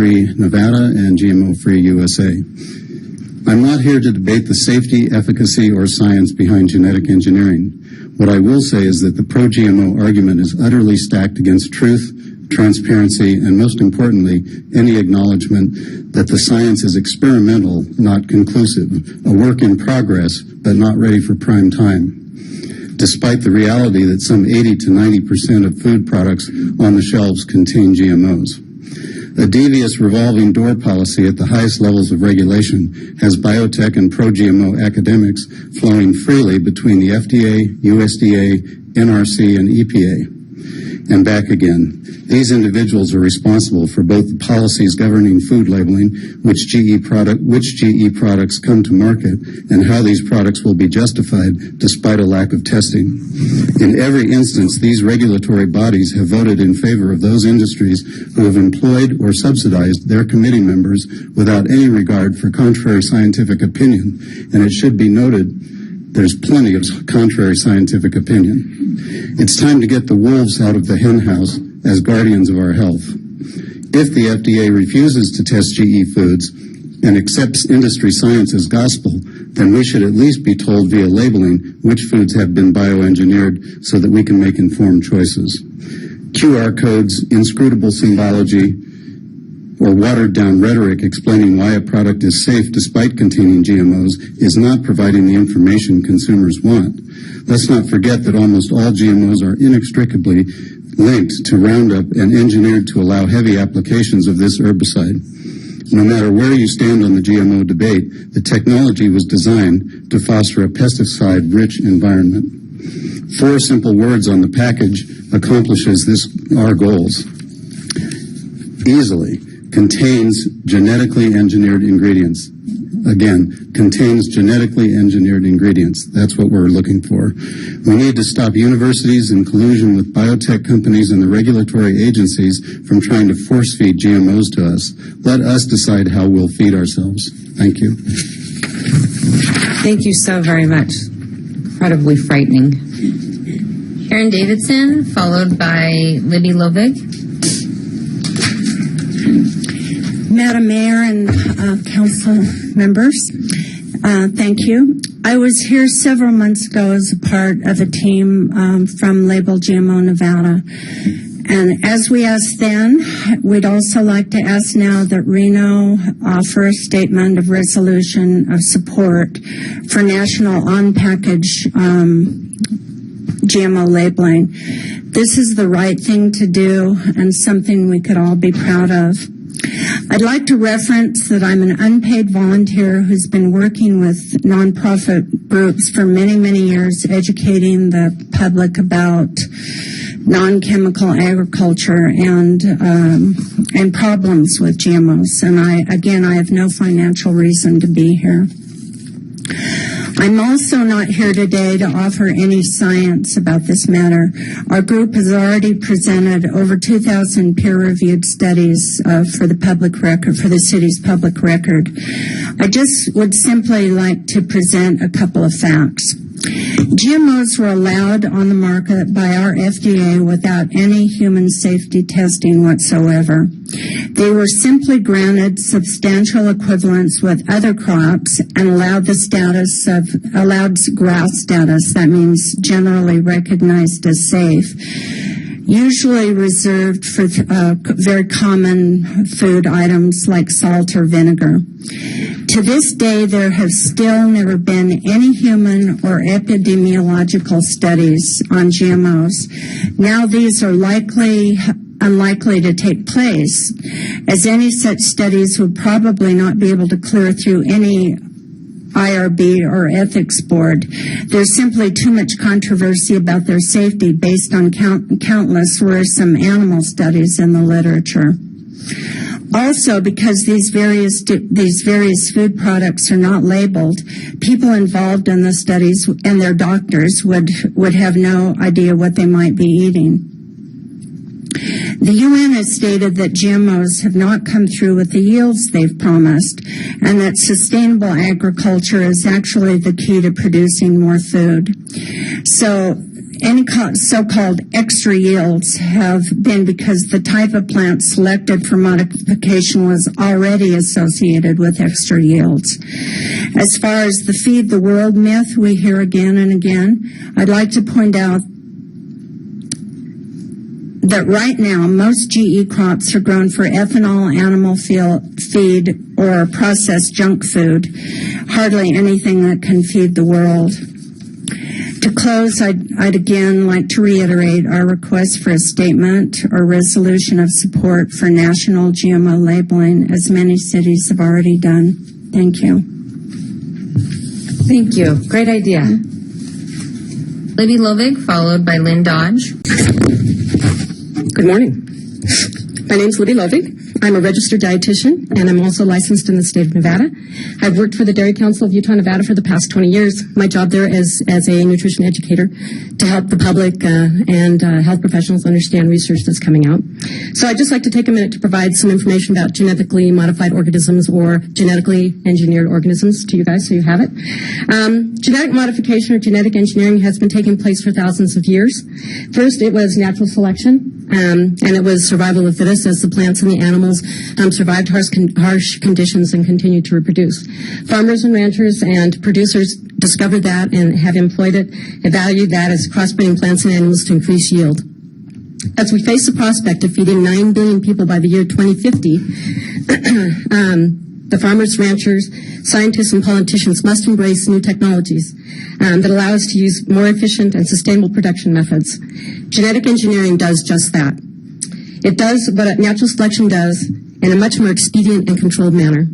GMO-free Nevada and GMO-free USA. I'm not here to debate the safety, efficacy, or science behind genetic engineering. What I will say is that the pro-GMO argument is utterly stacked against truth, transparency, and most importantly, any acknowledgement that the science is experimental, not conclusive, a work in progress, but not ready for prime time, despite the reality that some 80 to 90% of food products on the shelves contain GMOs. A devious revolving door policy at the highest levels of regulation has biotech and pro-GMO academics flowing freely between the FDA, USDA, NRC, and EPA, and back again. These individuals are responsible for both the policies governing food labeling, which GE products come to market, and how these products will be justified despite a lack of testing. In every instance, these regulatory bodies have voted in favor of those industries who have employed or subsidized their committee members without any regard for contrary scientific opinion. And it should be noted, there's plenty of contrary scientific opinion. It's time to get the wolves out of the hen house as guardians of our health. If the FDA refuses to test GE foods and accepts industry science as gospel, then we should at least be told via labeling which foods have been bioengineered so that we can make informed choices. QR codes, inscrutable symbology, or watered-down rhetoric explaining why a product is safe despite containing GMOs is not providing the information consumers want. Let's not forget that almost all GMOs are inextricably linked to Roundup and engineered to allow heavy applications of this herbicide. No matter where you stand on the GMO debate, the technology was designed to foster a pesticide-rich environment. 4 simple words on the package accomplishes our goals. Easily. Contains genetically engineered ingredients. Again, contains genetically engineered ingredients. That's what we're looking for. We need to stop universities in collusion with biotech companies and the regulatory agencies from trying to force-feed GMOs to us. Let us decide how we'll feed ourselves. Thank you. Thank you so very much. Incredibly frightening. Karen Davidson, followed by Libby Lovig. Madam Mayor and council members, thank you. I was here several months ago as a part of a team from Label GMO Nevada. And as we asked then, we'd also like to ask now that Reno offer a statement of resolution of support for national on-package GMO labeling. This is the right thing to do and something we could all be proud of. I'd like to reference that I'm an unpaid volunteer who's been working with nonprofit groups for many, many years, educating the public about non-chemical agriculture and problems with GMOs. And I have no financial reason to be here. I'm also not here today to offer any science about this matter. Our group has already presented over 2,000 peer-reviewed studies for the public record, for the city's public record. I just would simply like to present a couple of facts. GMOs were allowed on the market by our FDA without any human safety testing whatsoever. They were simply granted substantial equivalence with other crops and allowed GRAS status, that means generally recognized as safe, usually reserved for very common food items like salt or vinegar. To this day, there have still never been any human or epidemiological studies on GMOs. Now these are unlikely to take place, as any such studies would probably not be able to clear through any IRB or ethics board. There's simply too much controversy about their safety based on countless worrisome animal studies in the literature. Also, because these various food products are not labeled, people involved in the studies and their doctors would have no idea what they might be eating. The UN has stated that GMOs have not come through with the yields they've promised, and that sustainable agriculture is actually the key to producing more food. So Any so-called extra yields have been because the type of plant selected for modification was already associated with extra yields. As far as the feed the world myth we hear again and again, I'd like to point out that right now most GE crops are grown for ethanol, animal feed, or processed junk food, hardly anything that can feed the world. To close, I'd again like to reiterate our request for a statement or resolution of support for national GMO labeling, as many cities have already done. Thank you. Thank you. Great idea. Libby Lovig, followed by Lynn Dodge. Good morning. My name's Libby Lovig. I'm a registered dietitian, and I'm also licensed in the state of Nevada. I've worked for the Dairy Council of Utah, Nevada for the past 20 years. My job there is as a nutrition educator to help the public and health professionals understand research that's coming out. So I'd just like to take a minute to provide some information about genetically modified organisms or genetically engineered organisms to you guys so you have it. Genetic modification or genetic engineering has been taking place for thousands of years. First, it was natural selection, and it was survival of the fittest as the plants and the animals survived harsh conditions and continued to reproduce. Farmers and ranchers and producers discovered that and have employed it and valued that as crossbreeding plants and animals to increase yield. As we face the prospect of feeding 9 billion people by the year 2050, the farmers, ranchers, scientists, and politicians must embrace new technologies that allow us to use more efficient and sustainable production methods. Genetic engineering does just that. It does what natural selection does in a much more expedient and controlled manner.